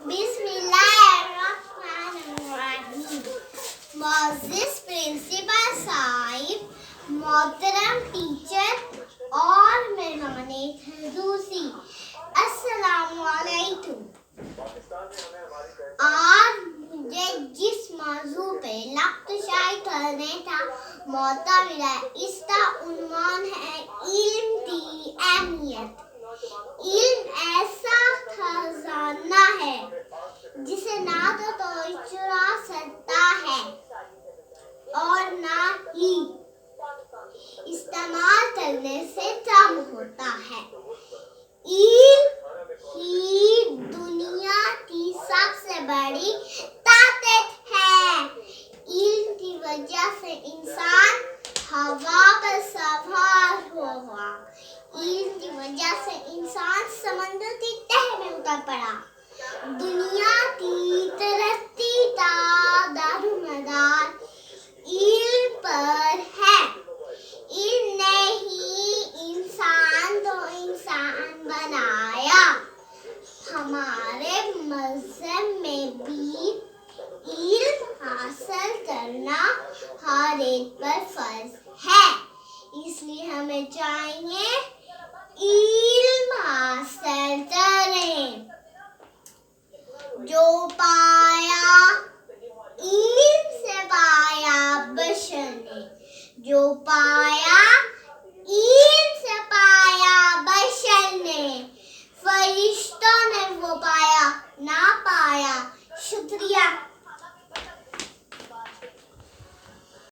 बिस्मिल्लाहिर्रहमानिर्रहीम। मोअज़्ज़िज़ प्रिंसिपल साहिब, मोहतरम टीचर और मेहमाने खसूसी, अस्सलामु अलैकुम। आज मुझे जिस मौजू पे लफ्ज़ करने का मौका मिला, इसका उन्वान है इल्म की अहमियत। इल्म ऐसा खजाना है जिसे ना तो कोई चुरा सकता है और ना ही इस्तेमाल करने से कम होता है। इल्म ही दुनिया की सबसे बड़ी ताकत है। इल्म की वजह से इंसान हवा पर सवार हुआ। इल्म की वजह से इंसान समंदर की तह में उतर पड़ा। दुनिया की तरक्की का दारोमदार इल्म पर है। इल्म ने ही इंसान को इंसान बनाया। हमारे मज़हब में भी इल्म हासिल करना हर एक पर फर्ज है, इसलिए हमें चाहिए इल्म हासिल करें। जो पाया इल्म से पाया बशर ने, जो पाया